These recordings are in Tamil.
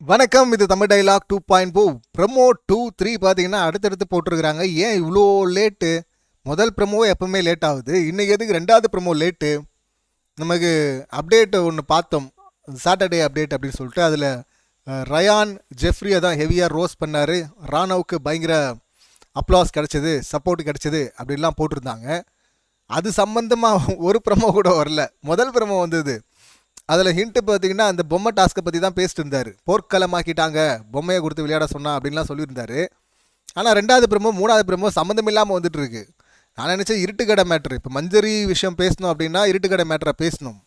வணக்கம். இது தமிழ் டைலாக் 2.0 ப்ரமோ 2-3 பார்த்தீங்கன்னா அடுத்தடுத்து போட்டிருக்கிறாங்க. ஏன் இவ்வளோ லேட்டு? முதல் ப்ரமோ எப்பவுமே லேட் ஆகுது. இன்னைக்கு எதுக்கு ரெண்டாவது ப்ரமோ லேட்டு? நமக்கு அப்டேட் ஒன்று பார்த்தோம், சாட்டர்டே அப்டேட் அப்படின்னு சொல்லிட்டு. அதில் ரயான் ஜெஃப்ரியை தான் ஹெவியாக ரோஸ் பண்ணார். ராணவுக்கு பயங்கர அப்ளாஸ் கிடச்சிது, சப்போர்ட் கிடச்சிது அப்படின்லாம் போட்டிருந்தாங்க. அது சம்மந்தமாக ஒரு ப்ரமோ கூட வரல. முதல் ப்ரமோ வந்தது. அதில் ஹிண்ட்டு பார்த்தீங்கன்னா அந்த பொம்மை டாஸ்க்கை பற்றி தான் பேசிட்டு இருந்தார். போர்க்களமாக்கிட்டாங்க, பொம்மையை கொடுத்து விளையாட சொன்னா அப்படின்லாம் சொல்லியிருந்தாரு. ஆனால் ரெண்டாவது ப்ரமோ மூணாவது ப்ரமோ சம்மந்தம் இல்லாமல் வந்துட்டு இருக்கு. நான் நினச்சேன் இருட்டுக்கடை மேட்ரு, இப்போ மஞ்சரி விஷயம் பேசணும் அப்படின்னா இருட்டுக்கடை மேட்டரை பேசணும்.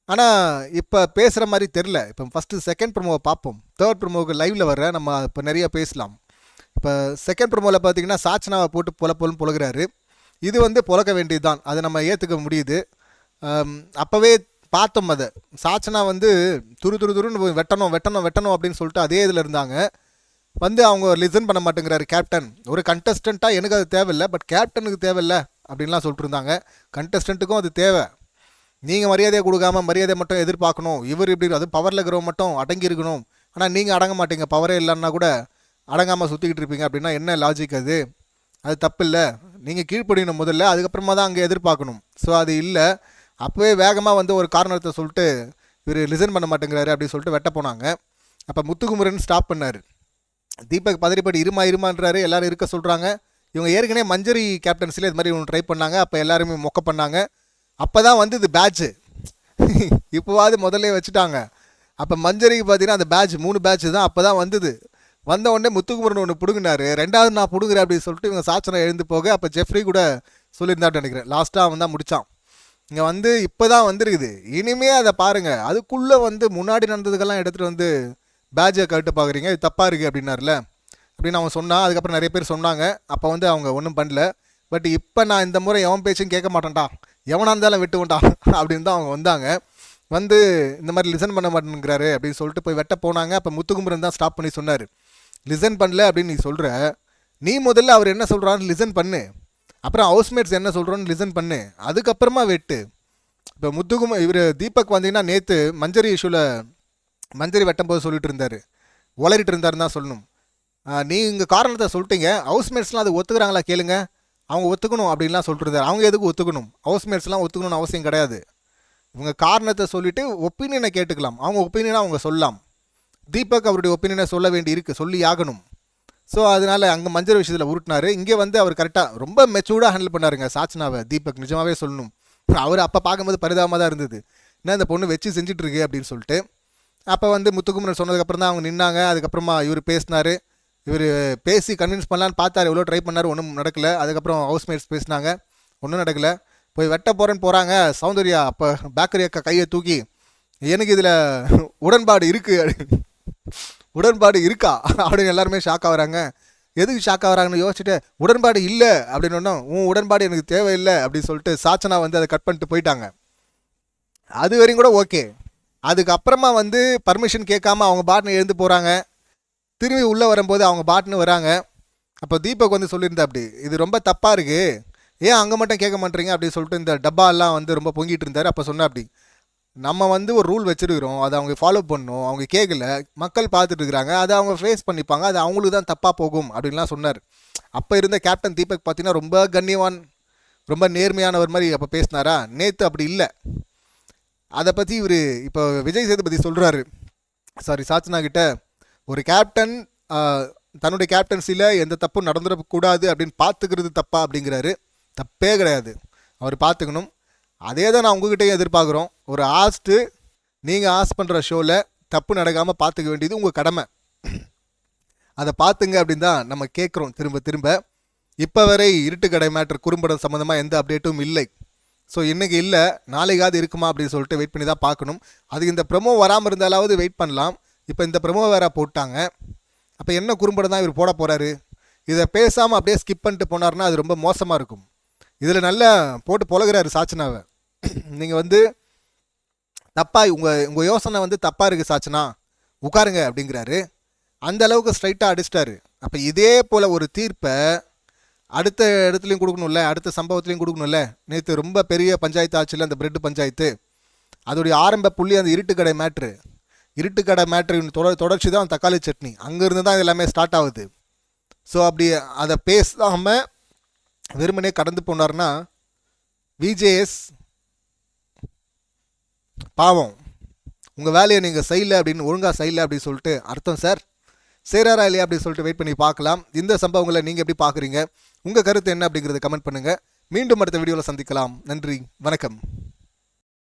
ஆனால் இப்போ பேசுகிற மாதிரி தெரில. இப்போ ஃபஸ்ட்டு செகண்ட் ப்ரமோவை பார்ப்போம். தேர்ட் ப்ரமோவுக்கு லைவில் வர நம்ம இப்போ நிறைய பேசலாம். இப்போ செகண்ட் ப்ரமோவில் பார்த்தீங்கன்னா சாச்சனாவை போட்டு பொலப்பொலன்னு பொழுகிறாரு. இது வந்து பொழக்க வேண்டியது தான், அதை நம்ம ஏற்றுக்க முடியுது. அப்போவே பார்த்தோம் அதை. சாச்சனா வந்து துருன்னு வெட்டணும் வெட்டணும் வெட்டணும் அப்படின்னு சொல்லிட்டு அதே இதில் இருந்தாங்க. வந்து அவங்க லிசன் பண்ண மாட்டேங்கிறாரு கேப்டன். ஒரு கண்டஸ்டண்ட்டாக எனக்கு அது தேவையில்லை, பட் கேப்டனுக்கு தேவையில்லை அப்படின்லாம் சொல்லிட்டு இருந்தாங்க. கண்டஸ்டண்ட்டுக்கும் அது தேவை. நீங்கள் மரியாதையை கொடுக்காம மரியாதை மட்டும் எதிர்பார்க்கணும். இவர் இப்படி அது பவரில் இருக்கிறவங்க மட்டும் அடங்கி இருக்கணும். ஆனால் நீங்கள் அடங்க மாட்டீங்க, பவரே இல்லைன்னா கூட அடங்காமல் சுற்றிக்கிட்டு இருப்பீங்க அப்படின்னா என்ன லாஜிக் அது? அது தப்பு இல்லை. நீங்கள் கீழ்ப்படியணும் முதல்ல, அதுக்கப்புறமா தான் அங்கே எதிர்பார்க்கணும். ஸோ அது இல்லை. அப்போவே வேகமாக வந்து ஒரு காரணத்தை சொல்லிட்டு இவர் லிசன் பண்ண மாட்டேங்கிறாரு அப்படின்னு சொல்லிட்டு வெட்ட போனாங்க. அப்போ முத்துக்குமரன் ஸ்டாப் பண்ணார். தீபக் பதறிப்படி இருமான்றாரு, எல்லோரும் இருக்க சொல்கிறாங்க. இவங்க ஏற்கனவே மஞ்சரி கேப்டன்ஸில் இது மாதிரி ஒன்று ட்ரை பண்ணாங்க. அப்போ எல்லாருமே மொக்க பண்ணாங்க. அப்போ தான் வந்து இது பேட்ச்சு இப்போவாது முதல்ல வச்சுட்டாங்க. அப்போ மஞ்சரிக்கு பார்த்தீங்கன்னா அந்த பேட்ச் 3 பேட்ச் தான் அப்போ தான் வந்தது. வந்த உடனே முத்துக்குமரன் ஒன்று பிடுங்கினாரு. ரெண்டாவது நான் பிடுங்குறேன் அப்படின்னு சொல்லிட்டு இவங்க சாச்சனை எழுந்து போக அப்போ ஜெஃப்ரி கூட சொல்லியிருந்தான்னு நினைக்கிறேன். லாஸ்ட்டாக அவன் தான் முடித்தான். இங்கே வந்து இப்போ தான் வந்துருக்குது. இனிமே அதை பாருங்கள். அதுக்குள்ளே வந்து முன்னாடி நடந்ததுக்கெல்லாம் எடுத்துகிட்டு வந்து பேட்சை கட்டு பார்க்குறீங்க, இது தப்பாக இருக்குது அப்படின்னார்ல அப்படின்னு அவன் சொன்னான். அதுக்கப்புறம் நிறைய பேர் சொன்னாங்க. அப்போ வந்து அவங்க ஒன்றும் பண்ணல. பட் இப்போ நான் இந்த முறை எவன் பேச்சும் கேட்க மாட்டேன்டா, எவனாக இருந்தாலும் வெட்டுவேன்டா அப்படின்னு தான் அவங்க வந்தாங்க. வந்து இந்த மாதிரி லிசன் பண்ண மாட்டேங்கிறாரு அப்படின்னு சொல்லிட்டு போய் வெட்ட போனாங்க. அப்போ முத்துக்குமரன் தான் ஸ்டாப் பண்ணி சொன்னார், லிசன் பண்ணல அப்படின்னு நீ சொல்கிற, நீ முதல்ல அவர் என்ன சொல்கிறான்னு லிசன் பண்ணு, அப்புறம் ஹவுஸ்மேட்ஸ் என்ன சொல்கிறோன்னு லிசன் பண்ணு, அதுக்கப்புறமா வெட்டு. இப்போ இவர் தீபக் வந்தீங்கன்னா நேற்று மஞ்சரி இஷ்யூவில் மஞ்சரி வெட்டும் போது சொல்லிட்டு இருந்தார், உளறிட்டு இருந்தாருன்னு தான் சொல்லணும். நீங்கள் காரணத்தை சொல்லிட்டீங்க, ஹவுஸ்மேட்ஸ்லாம் அது ஒத்துக்கிறாங்களா கேளுங்க, அவங்க ஒத்துக்கணும் அப்படின்லாம் சொல்லிட்டு இருந்தார். அவங்க எதுக்கு ஒத்துக்கணும்? ஹவுஸ்மேட்ஸ்லாம் ஒத்துக்கணும்னு அவசியம் கிடையாது. இவங்க காரணத்தை சொல்லிவிட்டு ஒப்பீனியனை கேட்டுக்கலாம். அவங்க ஒப்பீனியனை அவங்க சொல்லலாம். தீபக் அவருடைய ஒப்பீனியனை சொல்ல வேண்டி இருக்குது, சொல்லி ஆகணும். ஸோ அதனால் அங்கே மஞ்சள் விஷயத்தில் உருட்டினார். இங்கே வந்து அவர் கரெக்டாக ரொம்ப மெச்சூர்டாக ஹேண்டில் பண்ணாருங்க சாச்சனாவை. தீபக் நிஜமாகவே சொல்லணும், அவர் அப்போ பார்க்கும்போது பரிதாபமாக தான் இருந்தது, என்ன இந்த பொண்ணு வச்சு செஞ்சிட்ருக்கு அப்படின்னு சொல்லிட்டு. அப்போ வந்து முத்துக்குமரன் சொன்னதுக்கப்புறம் தான் அவங்க நின்னாங்க. அதுக்கப்புறமா இவர் பேசினார். இவர் பேசி கன்வின்ஸ் பண்ணலான்னு பார்த்தார், எவ்வளோ ட்ரை பண்ணார், ஒன்றும் நடக்கலை. அதுக்கப்புறம் ஹவுஸ்மேட்ஸ் பேசினாங்க, ஒன்றும் நடக்கலை. போய் வெட்ட போகிறாங்க. சௌந்தர்யா அப்போ பேக்கரி அக்கா கையை தூக்கி, எனக்கு இதில் உடன்பாடு இருக்குது, உடன்பாடு இருக்கா அப்படின்னு எல்லாருமே ஷாக் ஆகிறாங்க. எதுக்கு ஷாக் ஆகிறாங்கன்னு யோசிச்சுட்டு, உடன்பாடு இல்லை அப்படின்னு ஒன்றும், உன் உடன்பாடு எனக்கு தேவையில்லை அப்படின்னு சொல்லிட்டு சாச்சனா வந்து அதை கட் பண்ணிட்டு போயிட்டாங்க. அது வரையும் கூட ஓகே. அதுக்கப்புறமா வந்து பர்மிஷன் கேட்காம அவங்க பாட்னு எழுந்து போகிறாங்க. திரும்பி உள்ளே வரும்போது அவங்க பாட்னு வராங்க. அப்போ தீபக் வந்து சொல்லியிருந்தா, அப்படி இது ரொம்ப தப்பாக இருக்குது, ஏன் அங்கே மட்டும் கேட்க மாட்டேறீங்க அப்படின்னு சொல்லிட்டு இந்த டப்பாலாம் வந்து ரொம்ப பொங்கிட்டு இருந்தார். அப்போ சொன்னா, அப்படி நம்ம வந்து ஒரு ரூல் வச்சுருக்கிறோம், அதை அவங்க ஃபாலோ பண்ணணும், அவங்க கேட்கல, மக்கள் பார்த்துட்டு இருக்கிறாங்க, அதை அவங்க ஃபேஸ் பண்ணிப்பாங்க, அது அவங்களுக்கு தான் தப்பாக போகும் அப்படின்லாம் சொன்னார். அப்போ இருந்த கேப்டன் தீபக் பார்த்தீங்கன்னா ரொம்ப கண்ணியவான், ரொம்ப நேர்மையானவர் மாதிரி அப்போ பேசினாரா. நேற்று அப்படி இல்லை. அதை பற்றி இவர் இப்போ விஜய் சேதுபதி சொல்கிறாரு, சாரி சாச்சனா கிட்ட, ஒரு கேப்டன் தன்னுடைய கேப்டன்சியில் எந்த தப்பும் நடந்துடக்கூடாது அப்படின்னு பார்த்துக்கிறது தப்பா அப்படிங்கிறாரு. தப்பே கிடையாது, அவர் பார்த்துக்கணும். அதே தான் நான் உங்ககிட்டயும் எதிர்பார்க்குறோம். ஒரு ஆஸ்ட்டு நீங்கள் ஆஸ்ட் பண்ணுற ஷோவில் தப்பு நடக்காமல் பார்த்துக்க வேண்டியது உங்கள் கடமை. அதை பார்த்துங்க அப்படின்னு தான் நம்ம கேட்குறோம் திரும்ப திரும்ப. இப்போ வரை இருட்டுக்கடை மேட்ரு குறும்படம் சம்மந்தமாக எந்த அப்டேட்டும் இல்லை. ஸோ இன்றைக்கி இல்லை, நாளைக்காவது இருக்குமா அப்படின்னு சொல்லிட்டு வெயிட் பண்ணி தான் பார்க்கணும். அதுக்கு இந்த ப்ரமோ வராமல் இருந்தாலாவது வெயிட் பண்ணலாம். இப்போ இந்த ப்ரமோ வேறு போட்டாங்க. அப்போ என்ன குறும்படம் தான் இவர் போட போகிறாரு? இதை பேசாமல் அப்படியே ஸ்கிப் பண்ணிட்டு போனார்னா அது ரொம்ப மோசமாக இருக்கும். இதில் நல்லா போட்டு பொழகிறாரு சாச்சனாவை. நீங்கள் வந்து தப்பாக உங்கள் யோசனை வந்து தப்பாக இருக்குது சாச்சனா, உட்காருங்க அப்படிங்கிறாரு. அந்த அளவுக்கு ஸ்ட்ரைட்டாக அடிச்சிட்டாரு. அப்போ இதே போல் ஒரு தீர்ப்பை அடுத்த இடத்துலையும் கொடுக்கணும்ல, அடுத்த சம்பவத்துலையும் கொடுக்கணும்ல. நேற்று ரொம்ப பெரிய பஞ்சாயத்து ஆச்சுல, அந்த பிரெட் பஞ்சாயத்து, அதோடைய ஆரம்ப புள்ளி அந்த இருட்டுக்கடை மேட்ரு. இருட்டுக்கடை மேட்ரின் தொடர்ச்சி தான் தக்காளி சட்னி. அங்கேருந்து தான் இது எல்லாமே ஸ்டார்ட் ஆகுது. ஸோ அப்படி அதை பேசாமல் வெறுமனே கடந்து போனார்னா விஜேஎஸ் பாவம், உங்கள் வேலையை நீங்கள் செய்யலை அப்படின்னு, ஒழுங்காக செய்யலை அப்படின்னு சொல்லிட்டு அர்த்தம் சார். சேராரா இல்லையா அப்படின்னு சொல்லிட்டு வெயிட் பண்ணி பார்க்கலாம். இந்த சம்பவங்களை நீங்கள் எப்படி பார்க்குறீங்க, உங்கள் கருத்து என்ன அப்படிங்கிறத கமெண்ட் பண்ணுங்கள். மீண்டும் அடுத்த வீடியோவில் சந்திக்கலாம். நன்றி, வணக்கம்.